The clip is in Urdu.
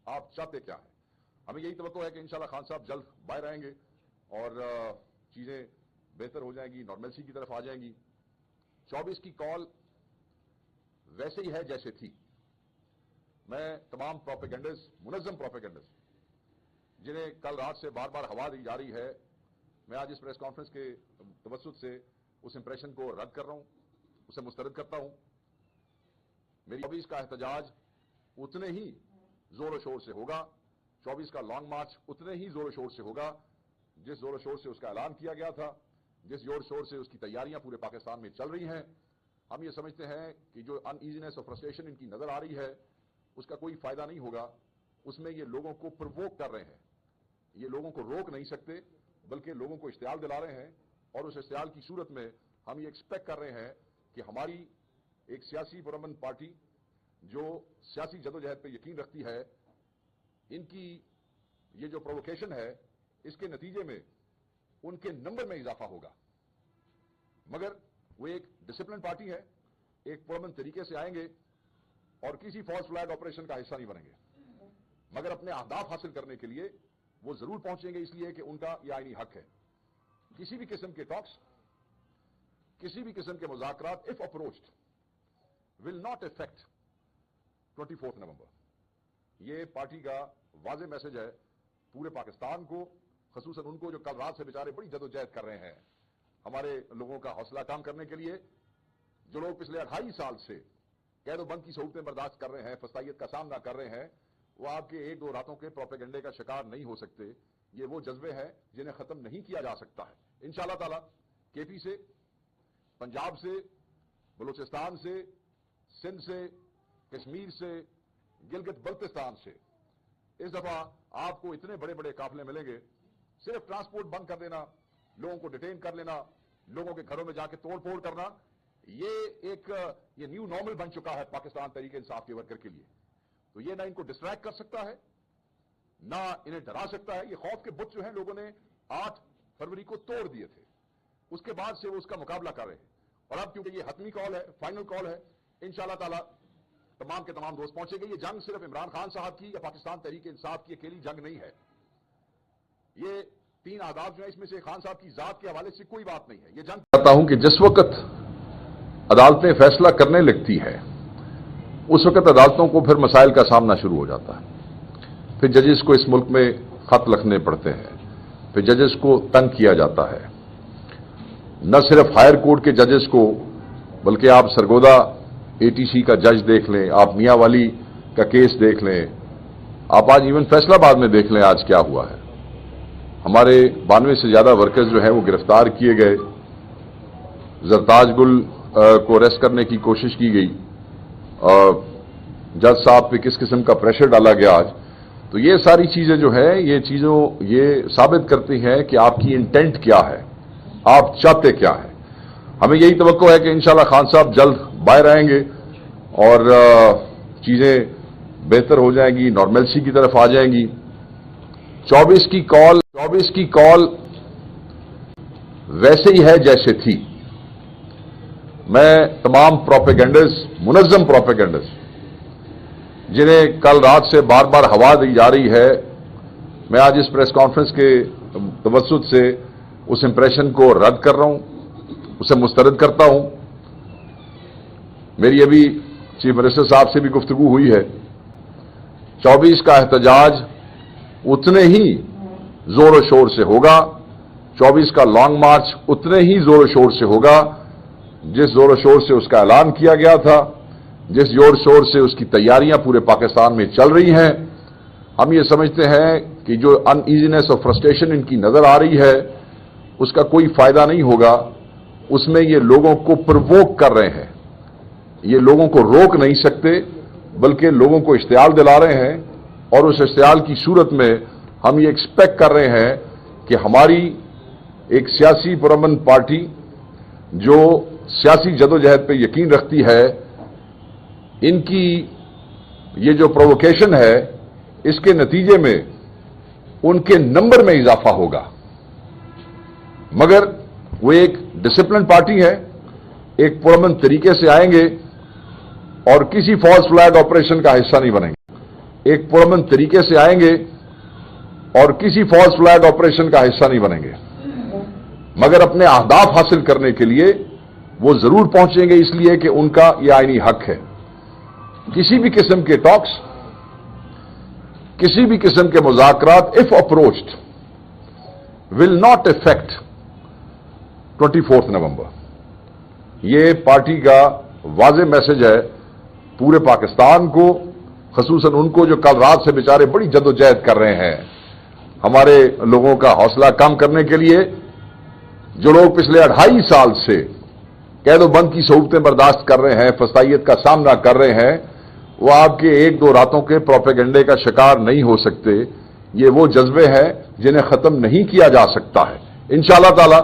آپ چاہتے کیا ہیں؟ ہمیں یہی توقع ہے کہ انشاءاللہ خان صاحب جلد باہر آئیں گے اور چیزیں بہتر ہو جائیں گی، نارملسی کی طرف آ جائیں گی۔ 24 کی کال ویسے ہی ہے جیسے تھی۔ میں تمام پروپیگنڈز، منظم پروپیگنڈز جنہیں کل رات سے بار بار ہوا دی جا رہی ہے، میں آج اس پریس کانفرنس کے توسط سے اس امپریشن کو رد کر رہا ہوں، اسے مسترد کرتا ہوں۔ میری 24 کا احتجاج اتنے ہی زور و شور سے ہوگا، 24 کا لانگ مارچ اتنے ہی زور و شور سے ہوگا جس زور و شور سے اس کا اعلان کیا گیا تھا، جس زور و شور سے اس کی تیاریاں پورے پاکستان میں چل رہی ہیں۔ ہم یہ سمجھتے ہیں کہ جو ان ایزینس اور فرسٹریشن ان کی نظر آ رہی ہے اس کا کوئی فائدہ نہیں ہوگا، اس میں یہ لوگوں کو پرووک کر رہے ہیں، یہ لوگوں کو روک نہیں سکتے بلکہ لوگوں کو اشتعال دلا رہے ہیں، اور اس اشتعال کی صورت میں ہم یہ ایکسپیکٹ کر رہے ہیں کہ ہماری ایک سیاسی پرامن پارٹی جو سیاسی جدوجہد پہ یقین رکھتی ہے، ان کی یہ جو پرووکیشن ہے اس کے نتیجے میں ان کے نمبر میں اضافہ ہوگا، مگر وہ ایک ڈسپلن پارٹی ہے، ایک پرامن طریقے سے آئیں گے اور کسی فالس فلیگ آپریشن کا حصہ نہیں بنیں گے، مگر اپنے اہداف حاصل کرنے کے لیے وہ ضرور پہنچیں گے، اس لیے کہ ان کا یہ آئینی حق ہے۔ کسی بھی قسم کے ٹاکس، کسی بھی قسم کے مذاکرات if approached will not affect 24 نومبر۔ یہ پارٹی کا واضح میسج ہے پورے پاکستان کو، خصوصاً ان کو جو کل رات سے بیچارے بڑی جدوجہد کر رہے ہیں ہمارے لوگوں کا حوصلہ کام کرنے کے لیے، جو لوگ پچھلے 28 سال سے قید و بند کی صورتیں برداشت کر رہے ہیں، فسطائیت کا سامنا کر رہے ہیں، وہ آپ کے ایک دو راتوں کے پروپیگنڈے کا شکار نہیں ہو سکتے۔ یہ وہ جذبے ہیں جنہیں ختم نہیں کیا جا سکتا ہے۔ انشاءاللہ تعالی کے پی سے، پنجاب سے، بلوچستان سے، سندھ سے، کشمیر سے، گلگت بلتستان سے اس دفعہ آپ کو اتنے بڑے بڑے قافلے ملیں گے۔ صرف ٹرانسپورٹ بند کر دینا، لوگوں کو ڈیٹین کر لینا، لوگوں کے گھروں میں جا کے توڑ پھوڑ کرنا، یہ نیو نارمل بن چکا ہے پاکستان تحریک انصاف کے ورکر کے لیے۔ تو یہ نہ ان کو ڈسٹریکٹ کر سکتا ہے، نہ انہیں ڈرا سکتا ہے۔ یہ خوف کے بت جو ہیں لوگوں نے 8 فروری کو توڑ دیے تھے، اس کے بعد سے وہ اس کا مقابلہ کر رہے ہیں، اور اب کیونکہ یہ حتمی کال ہے، فائنل کال ہے، انشاءاللہ تعالی تمام کے تمام دوست پہنچیں گے۔ یہ جنگ صرف عمران خان صاحب کی یا پاکستان تحریک انصاف کی اکیلی جنگ نہیں ہے۔ یہ 3 اہداف جو ہیں اس میں سے خان صاحب کی ذات کے حوالے سے کوئی بات نہیں ہے۔ یہ جنگ چاہتا ہوں کہ جس وقت عدالتیں فیصلہ کرنے لگتی ہے اس وقت عدالتوں کو پھر مسائل کا سامنا شروع ہو جاتا ہے، پھر ججز کو اس ملک میں خط لکھنے پڑتے ہیں، پھر ججز کو تنگ کیا جاتا ہے، نہ صرف ہائر کورٹ کے ججز کو بلکہ آپ سرگودا ATC کا جج دیکھ لیں، آپ میاں والی کا کیس دیکھ لیں، آپ آج ایون فیصلہ آباد میں دیکھ لیں آج کیا ہوا ہے۔ ہمارے 92 سے زیادہ ورکرز جو ہیں وہ گرفتار کیے گئے، زرتاج گل کو اریسٹ کرنے کی کوشش کی گئی، جج صاحب پہ کس قسم کا پریشر ڈالا گیا آج۔ تو یہ ساری چیزیں جو ہیں یہ ثابت کرتی ہیں کہ آپ کی انٹینٹ کیا ہے، آپ چاہتے کیا ہیں۔ ہمیں یہی توقع ہے کہ انشاءاللہ خان صاحب جلد باہر آئیں گے اور چیزیں بہتر ہو جائیں گی، نارملسی کی طرف آ جائیں گی۔ 24 کی کال ویسے ہی ہے جیسے تھی۔ میں تمام پروپیگنڈز، منظم پروپیگنڈز جنہیں کل رات سے بار بار ہوا دی جا رہی ہے، میں آج اس پریس کانفرنس کے توسط سے اس امپریشن کو رد کر رہا ہوں، اسے مسترد کرتا ہوں۔ میری ابھی چیف منسٹر صاحب سے بھی گفتگو ہوئی ہے۔ 24 کا احتجاج اتنے ہی زور و شور سے ہوگا، 24 کا لانگ مارچ اتنے ہی زور و شور سے ہوگا جس زور و شور سے اس کا اعلان کیا گیا تھا، جس زور و شور سے اس کی تیاریاں پورے پاکستان میں چل رہی ہیں۔ ہم یہ سمجھتے ہیں کہ جو ان ایزینس اور فرسٹریشن ان کی نظر آ رہی ہے اس کا کوئی فائدہ نہیں ہوگا، اس میں یہ لوگوں کو پرووک کر رہے ہیں، یہ لوگوں کو روک نہیں سکتے بلکہ لوگوں کو اشتعال دلا رہے ہیں، اور اس اشتعال کی صورت میں ہم یہ ایکسپیکٹ کر رہے ہیں کہ ہماری ایک سیاسی پرامن پارٹی جو سیاسی جدوجہد پہ یقین رکھتی ہے، ان کی یہ جو پرووکیشن ہے اس کے نتیجے میں ان کے نمبر میں اضافہ ہوگا، مگر وہ ایک ڈسپلن پارٹی ہے، ایک پرامن طریقے سے آئیں گے اور کسی فالس فلیگ آپریشن کا حصہ نہیں بنیں گے۔ ایک پرامن طریقے سے آئیں گے اور کسی فالس فلیگ آپریشن کا حصہ نہیں بنیں گے، مگر اپنے اہداف حاصل کرنے کے لیے وہ ضرور پہنچیں گے، اس لیے کہ ان کا یہ آئینی حق ہے۔ کسی بھی قسم کے ٹاکس، کسی بھی قسم کے مذاکرات if approached will not affect 24 نومبر۔ یہ پارٹی کا واضح میسج ہے پورے پاکستان کو، خصوصاً ان کو جو کل رات سے بیچارے بڑی جدوجہد کر رہے ہیں ہمارے لوگوں کا حوصلہ کم کرنے کے لیے، جو لوگ پچھلے 2.5 سال سے قید و بند کی صعوبتیں برداشت کر رہے ہیں، فسائیت کا سامنا کر رہے ہیں، وہ آپ کے 1-2 راتوں کے پروپیگنڈے کا شکار نہیں ہو سکتے۔ یہ وہ جذبے ہیں جنہیں ختم نہیں کیا جا سکتا ہے۔ انشاءاللہ تعالی